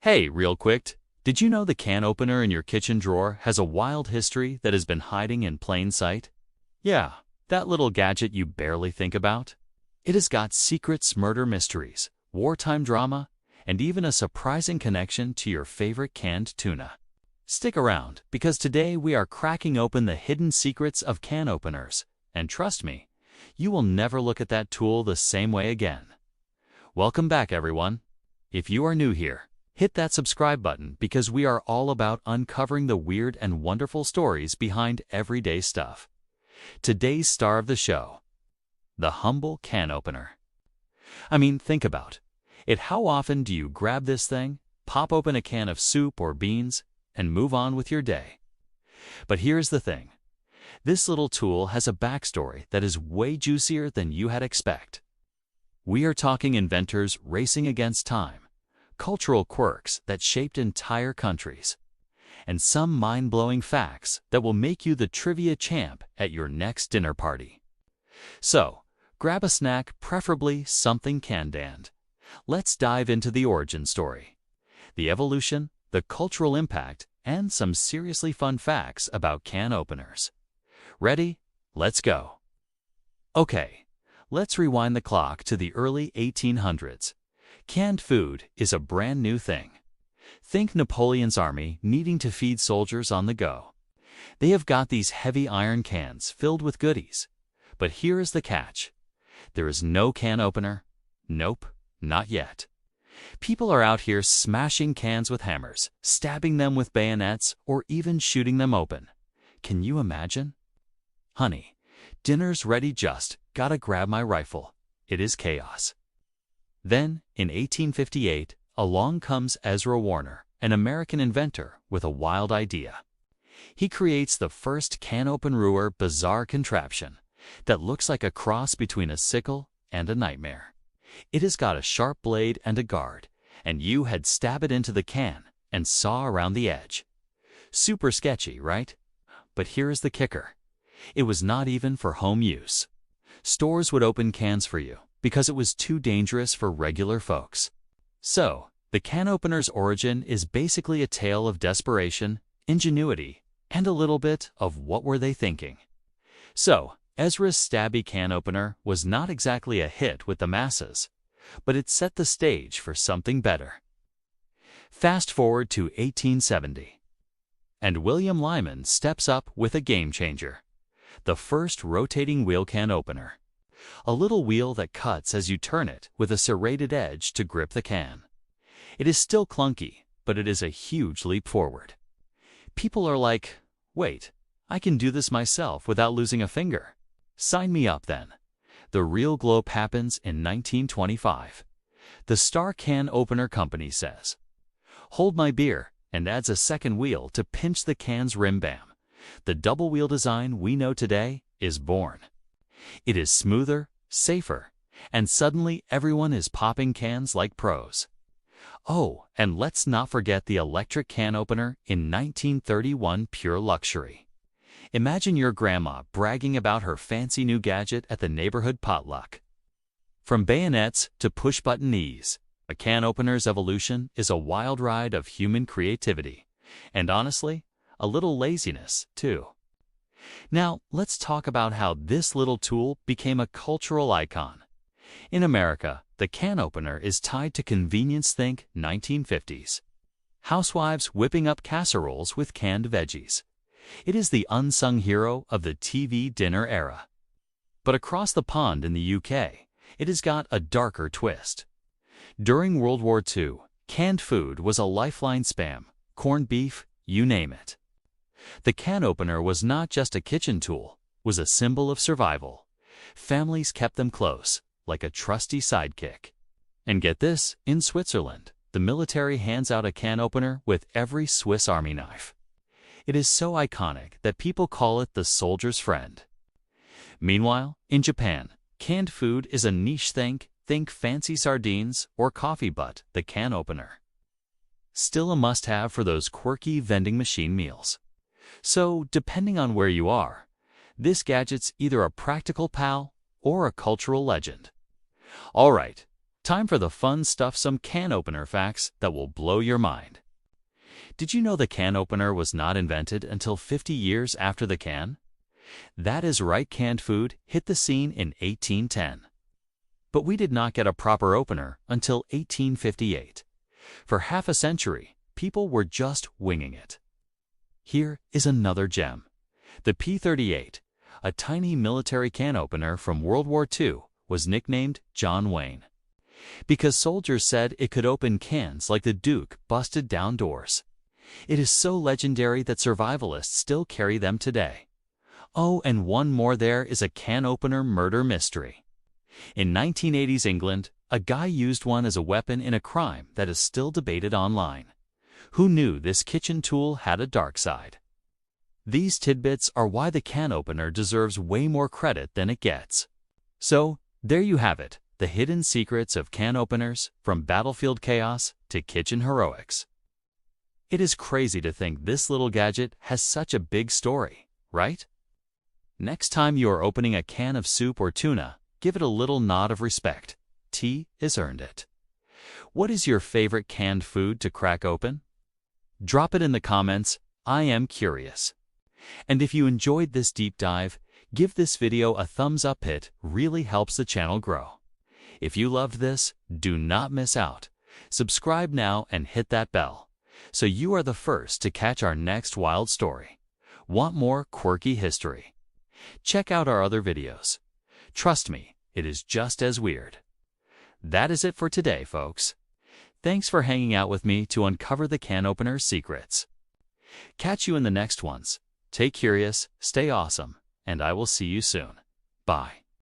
Hey, real quick, did you know the can opener in your kitchen drawer has a wild history that has been hiding in plain sight? Yeah, that little gadget you barely think about. It has got secrets, murder mysteries, wartime drama, and even a surprising connection to your favorite canned tuna. Stick around, because today we are cracking open the hidden secrets of can openers, and trust me, you will never look at that tool the same way again. Welcome back, everyone. If you are new here, hit that subscribe button because we are all about uncovering the weird and wonderful stories behind everyday stuff. Today's star of the show, the humble can opener. I mean, think about it. How often do you grab this thing, pop open a can of soup or beans, and move on with your day? But here's the thing. This little tool has a backstory that is way juicier than you had expect. We are talking inventors racing against time, cultural quirks that shaped entire countries, and some mind-blowing facts that will make you the trivia champ at your next dinner party. So, grab a snack, preferably something canned. Let's dive into the origin story, the evolution, the cultural impact, and some seriously fun facts about can openers. Ready? Let's go. Okay, let's rewind the clock to the early 1800s. Canned food is a brand new thing. Think Napoleon's army needing to feed soldiers on the go. They have got these heavy iron cans filled with goodies. But here is the catch. There is no can opener. Nope, not yet. People are out here smashing cans with hammers, stabbing them with bayonets, or even shooting them open. Can you imagine? Honey, dinner's ready, just gotta grab my rifle. It is chaos. Then, in 1858, along comes Ezra Warner, an American inventor with a wild idea. He creates the first can-opener bizarre contraption that looks like a cross between a sickle and a nightmare. It has got a sharp blade and a guard, and you had stab it into the can and saw around the edge. Super sketchy, right? But here is the kicker. It was not even for home use. Stores would open cans for you because it was too dangerous for regular folks. So, the can opener's origin is basically a tale of desperation, ingenuity, and a little bit of what were they thinking. So, Ezra's stabby can opener was not exactly a hit with the masses, but it set the stage for something better. Fast forward to 1870, and William Lyman steps up with a game changer. The first rotating wheel can opener. A little wheel that cuts as you turn it with a serrated edge to grip the can. It is still clunky, but it is a huge leap forward. People are like, wait, I can do this myself without losing a finger. Sign me up then. The real glow-up happens in 1925. The Star Can Opener Company says, "Hold my beer," and adds a second wheel to pinch the can's rim. Bam. The double wheel design we know today is born. It is smoother, safer, and suddenly everyone is popping cans like pros. Oh, and let's not forget the electric can opener in 1931, pure luxury. Imagine your grandma bragging about her fancy new gadget at the neighborhood potluck. From bayonets to push-button ease, a can opener's evolution is a wild ride of human creativity, and honestly, a little laziness, too. Now, let's talk about how this little tool became a cultural icon. In America, the can opener is tied to convenience. Think 1950s. Housewives whipping up casseroles with canned veggies. It is the unsung hero of the TV dinner era. But across the pond in the UK, it has got a darker twist. During World War II, canned food was a lifeline. Spam, corned beef, you name it. The can opener was not just a kitchen tool, was a symbol of survival. Families kept them close, like a trusty sidekick. And get this, in Switzerland, the military hands out a can opener with every Swiss Army knife. It is so iconic that people call it the soldier's friend. Meanwhile, in Japan, canned food is a niche thing. Think fancy sardines or coffee, but the can opener. Still a must-have for those quirky vending machine meals. So, depending on where you are, this gadget's either a practical pal or a cultural legend. All right, Time for the fun stuff, some can opener facts that will blow your mind. Did you know the can opener was not invented until 50 years after the can? That is right, canned food hit the scene in 1810. But we did not get a proper opener until 1858. For half a century, people were just winging it. Here is another gem. The P-38, a tiny military can opener from World War II, was nicknamed John Wayne, because soldiers said it could open cans like the Duke busted down doors. It is so legendary that survivalists still carry them today. Oh, and one more, there is a can opener murder mystery. In 1980s England, a guy used one as a weapon in a crime that is still debated online. Who knew this kitchen tool had a dark side? These tidbits are why the can opener deserves way more credit than it gets. So, there you have it, the hidden secrets of can openers, from battlefield chaos to kitchen heroics. It is crazy to think this little gadget has such a big story, right? Next time you are opening a can of soup or tuna, give it a little nod of respect. Tea has earned it. What is your favorite canned food to crack open? Drop it in the comments. I am curious. And if you enjoyed this deep dive, give this video a thumbs up. It really helps the channel grow. If you loved this, do not miss out. Subscribe now and hit that bell, so you are the first to catch our next wild story. Want more quirky history? Check out our other videos. Trust me, it is just as weird. That is it for today, folks. Thanks for hanging out with me to uncover the can opener secrets. Catch you in the next ones. Stay curious, stay awesome, and I will see you soon. Bye.